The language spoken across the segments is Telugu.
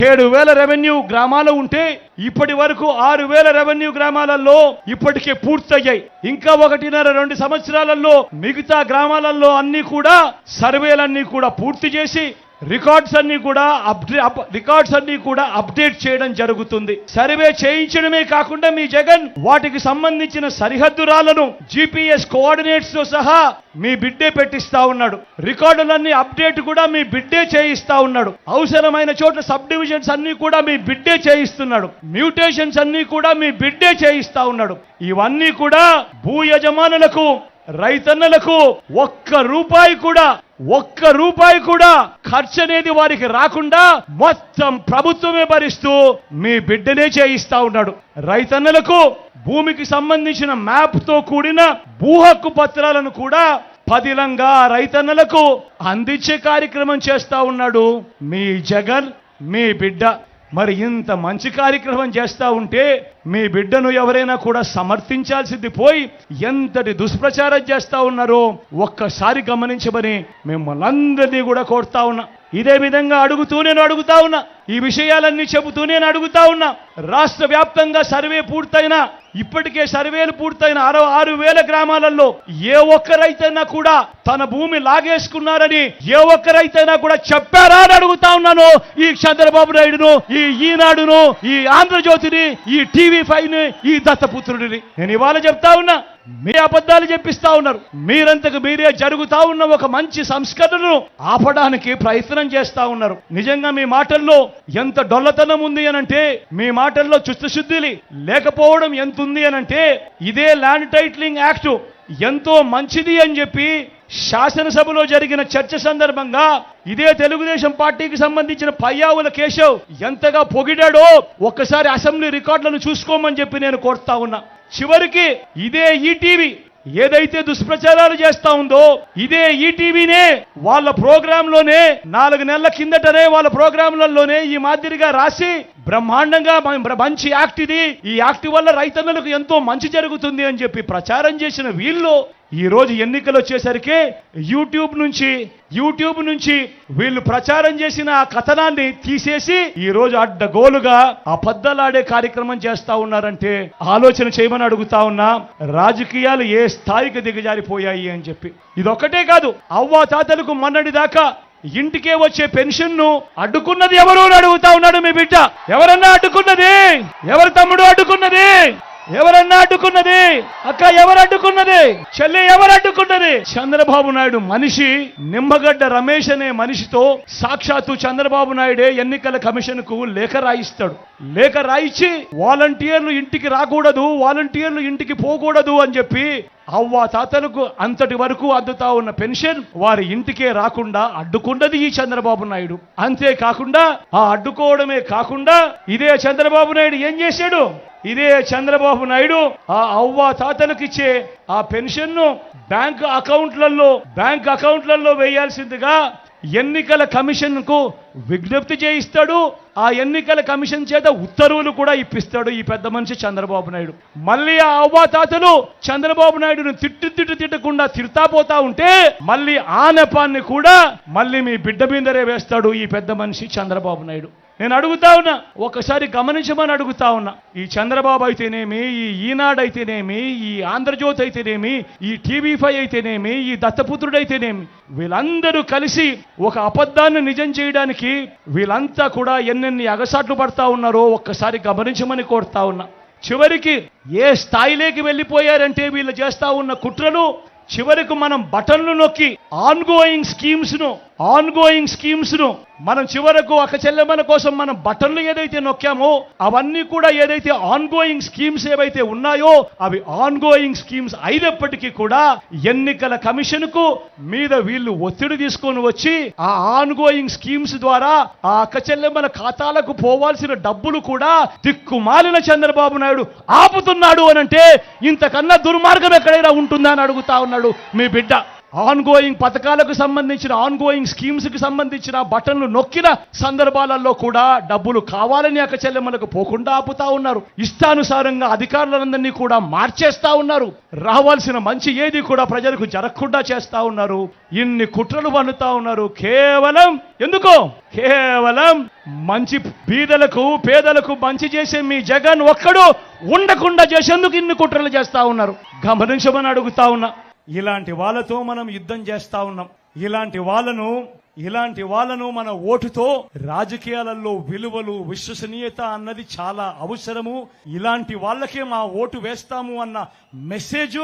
7,000 రెవెన్యూ గ్రామాలు ఉంటే ఇప్పటి వరకు 6,000 రెవెన్యూ గ్రామాలలో ఇప్పటికే పూర్తయ్యాయి. ఇంకా 1.5-2 సంవత్సరాలలో మిగతా గ్రామాలలో అన్ని కూడా సర్వేలన్నీ కూడా పూర్తి చేసి రికార్డ్స్ అన్ని కూడా అప్డేట్ చేయడం జరుగుతుంది. సర్వే చేయించడమే కాకుండా మీ జగన్ వాటికి సంబంధించిన సరిహద్దురాలను GPS కోఆర్డినేట్స్ తో సహా మీ బిడ్డే పెట్టిస్తా ఉన్నాడు. రికార్డులన్నీ అప్డేట్ కూడా మీ బిడ్డే చేయిస్తా ఉన్నాడు. అవసరమైన చోట్ల సబ్ డివిజన్స్ అన్ని కూడా మీ బిడ్డే చేయిస్తున్నాడు. మ్యూటేషన్స్ అన్ని కూడా మీ బిడ్డే చేయిస్తా ఉన్నాడు. ఇవన్నీ కూడా భూ యజమానులకు రైతన్నలకు ఒక్క రూపాయి కూడా ఖర్చు అనేది వారికి రాకుండా మొత్తం ప్రభుత్వమే భరిస్తూ మీ బిడ్డనే చేయిస్తా ఉన్నాడు. రైతన్నలకు భూమికి సంబంధించిన మ్యాప్ తో కూడిన భూ హక్కు పత్రాలను కూడా పదిలంగా రైతన్నలకు అందించే కార్యక్రమం చేస్తా ఉన్నాడు మీ జగన్, మీ బిడ్డ. మరి ఇంత మంచి కార్యక్రమం చేస్తా ఉంటే మీ బిడ్డను ఎవరైనా కూడా సమర్థించాల్సింది పోయి ఎంతటి దుష్ప్రచారం చేస్తా ఉన్నారో ఒక్కసారి గమనించమని మిమ్మల్ని అందరినీ కూడా కోరుతా ఉన్నా. ఇదే విధంగా నేను అడుగుతా ఉన్నా, ఈ విషయాలన్నీ చెబుతూ నేను అడుగుతా ఉన్నా. రాష్ట్ర వ్యాప్తంగా సర్వే పూర్తయినా, ఇప్పటికే సర్వేలు పూర్తయిన 6,000 గ్రామాలలో ఏ ఒక్క రైతైనా కూడా తన భూమి లాగేసుకున్నారని ఏ ఒక్క రైతైనా కూడా చెప్పారా అని అడుగుతా ఉన్నాను. ఈ చంద్రబాబు నాయుడును, ఈ ఈనాడును, ఈ ఆంధ్రజ్యోతిని, ఈ TV5ని, ఈ దత్తపుత్రుడిని నేను ఇవాళ చెప్తా ఉన్నా. మీ అబద్ధాలు చెప్పిస్తా ఉన్నారు. మీరంతకు మీరే జరుగుతా ఉన్న ఒక మంచి సంస్కరణను ఆపడానికి ప్రయత్నం చేస్తా ఉన్నారు. నిజంగా మీ మాటల్లో ఎంత డొల్లతనం ఉంది అనంటే, మీ మాటల్లో చిత్తశుద్ధి లేకపోవడం ఎంత ఉంది అనంటే, ఇదే ల్యాండ్ టైటిలింగ్ యాక్ట్ ఎంతో మంచిది అని చెప్పి శాసనసభలో జరిగిన చర్చ సందర్భంగా ఇదే తెలుగుదేశం పార్టీకి సంబంధించిన పయ్యావుల కేశవ్ ఎంతగా పొగిడాడో ఒక్కసారి అసెంబ్లీ రికార్డులను చూసుకోమని చెప్పి నేను కోరుతా ఉన్నా. చివరికి ఇదే ఈటీవీ ఏదైతే దుష్ప్రచారాలు చేస్తా ఉందో, ఇదే ఈటీవీనే వాళ్ళ ప్రోగ్రాంలోనే 4 నెలల కిందటనే వాళ్ళ ప్రోగ్రాంలలోనే ఈ మాదిరిగా రాసి బ్రహ్మాండంగా మంచి యాక్ట్ ఇది, ఈ యాక్ట్ వల్ల రైతన్నలకు ఎంతో మంచి జరుగుతుంది అని చెప్పి ప్రచారం చేసిన వీళ్ళు ఈ రోజు ఎన్నికలు వచ్చేసరికి యూట్యూబ్ నుంచి వీళ్ళు ప్రచారం చేసిన ఆ కథనాన్ని తీసేసి ఈ రోజు అడ్డగోలుగా అబద్ధాలాడే కార్యక్రమం చేస్తా ఉన్నారంటే ఆలోచన చేయమని అడుగుతా ఉన్నా. రాజకీయాలు ఏ స్థాయికి దిగజారిపోయాయి అని చెప్పి. ఇదొక్కటే కాదు, అవ్వా తాతలకు మొన్నటి దాకా ఇంటికే వచ్చే పెన్షన్ ను అడ్డుకున్నది ఎవరు అని అడుగుతా ఉన్నాడు మీ బిడ్డ. ఎవరన్నా అడ్డుకున్నది? ఎవరు తమ్ముడు అడ్డుకున్నది? ఎవరన్నా అడ్డుకున్నది? అక్క ఎవరు అడ్డుకున్నది? చెల్లి ఎవరు అడ్డుకున్నది? చంద్రబాబు నాయుడు మనిషి. నిమ్మగడ్డ రమేష్ అనే మనిషితో సాక్షాత్తు చంద్రబాబు నాయుడే ఎన్నికల కమిషన్ కు లేఖ రాయిస్తాడు. లేఖ రాయించి వాలంటీర్లు ఇంటికి రాకూడదు, వాలంటీర్లు ఇంటికి పోకూడదు అని చెప్పి అవ్వా తాతలకు అంతటి వరకు అందుతా ఉన్న పెన్షన్ వారి ఇంటికే రాకుండా అడ్డుకున్నది ఈ చంద్రబాబు నాయుడు. అంతేకాకుండా ఆ అడ్డుకోవడమే కాకుండా ఇదే చంద్రబాబు నాయుడు ఏం చేశాడు? ఇదే చంద్రబాబు నాయుడు ఆ అవ్వా తాతలకు ఇచ్చే ఆ పెన్షన్ ను బ్యాంక్ అకౌంట్లలో వేయాల్సిందిగా ఎన్నికల కమిషన్ కు విజ్ఞప్తి చేయిస్తాడు. ఆ ఎన్నికల కమిషన్ చేత ఉత్తర్వులు కూడా ఇప్పిస్తాడు ఈ పెద్ద మనిషి చంద్రబాబు నాయుడు. మళ్ళీ ఆ అవ్వాతాతలు చంద్రబాబు నాయుడును తిట్టకుండా తిడతా పోతా ఉంటే మళ్ళీ ఆ నెపాన్ని కూడా మళ్ళీ మీ బిడ్డ మీదరే వేస్తాడు ఈ పెద్ద మనిషి చంద్రబాబు నాయుడు. నేను అడుగుతా ఉన్నా, ఒకసారి గమనించమని అడుగుతా ఉన్నా. ఈ చంద్రబాబు అయితేనేమి, ఈ ఈనాడు అయితేనేమి, ఈ ఆంధ్రజ్యోతి అయితేనేమి, ఈ TV5 అయితేనేమి, ఈ దత్తపుత్రుడైతేనేమి, వీళ్ళందరూ కలిసి ఒక అబద్ధాన్ని నిజం చేయడానికి వీళ్ళంతా కూడా ఎన్నెన్ని అగసాట్లు పడతా ఉన్నారో ఒక్కసారి గమనించమని కోరుతా ఉన్నా. చివరికి ఏ స్థాయిలోకి వెళ్ళిపోయారంటే వీళ్ళు చేస్తా ఉన్న కుట్రలు, చివరికి మనం బటన్లు నొక్కి ఆన్గోయింగ్ స్కీమ్స్ ను మనం చివరకు ఒక చెల్లెమ్మల కోసం మనం బటన్లు ఏదైతే నొక్కామో అవన్నీ కూడా ఏదైతే ఆన్గోయింగ్ స్కీమ్స్ ఏవైతే ఉన్నాయో అవి ఆన్గోయింగ్ స్కీమ్స్ అయినప్పటికీ కూడా ఎన్నికల కమిషన్ కు మీద వీళ్ళు ఒత్తిడి తీసుకొని వచ్చి ఆ ఆన్గోయింగ్ స్కీమ్స్ ద్వారా ఆ అక్క చెల్లెమ్మల ఖాతాలకు పోవాల్సిన డబ్బులు కూడా దిక్కుమాలిన చంద్రబాబు నాయుడు ఆపుతున్నాడు అనంటే ఇంతకన్నా దుర్మార్గం ఎక్కడైనా ఉంటుందా అని అడుగుతా ఉన్నాడు మీ బిడ్డ. ఆన్ గోయింగ్ పథకాలకు సంబంధించిన ఆన్ గోయింగ్ స్కీమ్స్ కి సంబంధించిన బటన్లు నొక్కిన సందర్భాలలో కూడా డబ్బులు కావాలని అక్క చెల్లెమ్మలకు పోకుండా ఆపుతా ఉన్నారు. ఇష్టానుసారంగా అధికారులందరినీ కూడా మార్చేస్తా ఉన్నారు. రావాల్సిన మంచి ఏది కూడా ప్రజలకు జరగకుండా చేస్తా ఉన్నారు. ఇన్ని కుట్రలు పన్నుతా ఉన్నారు. కేవలం ఎందుకో కేవలం మంచి బీదలకు పేదలకు మంచి చేసే మీ జగన్ ఒక్కడు ఉండకుండా చేసేందుకు ఇన్ని కుట్రలు చేస్తా ఉన్నారు. గమనించమని అడుగుతా ఉన్నా. ఇలాంటి వాళ్ళతో మనం యుద్ధం చేస్తా ఉన్నాం. ఇలాంటి వాళ్ళను మన ఓటుతో రాజకీయాలలో విలువలు విశ్వసనీయత అన్నది చాలా అవసరము. ఇలాంటి వాళ్ళకే మా ఓటు వేస్తాము అన్న మెసేజ్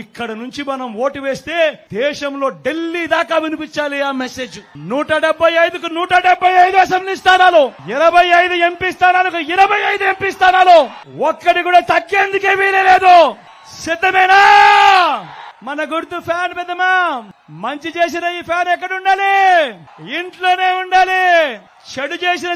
ఇక్కడ నుంచి మనం ఓటు వేస్తే దేశంలో ఢిల్లీ దాకా వినిపించాలి ఆ మెసేజ్. 175కు 175 అసెంబ్లీ స్థానాలు, 25 ఎంపీ స్థానాలకు 25 ఎంపీ స్థానాలు, ఒక్కడి కూడా తగ్గేందుకే వీలే లేదు. సిద్ధమేనా? మన గుర్తు ఫ్యాన్ పెద్దమా. మంచి చేసిన ఈ ఫ్యాన్ ఎక్కడ ఉండాలి? ఇంట్లోనే ఉండాలి. చెడు చేసిన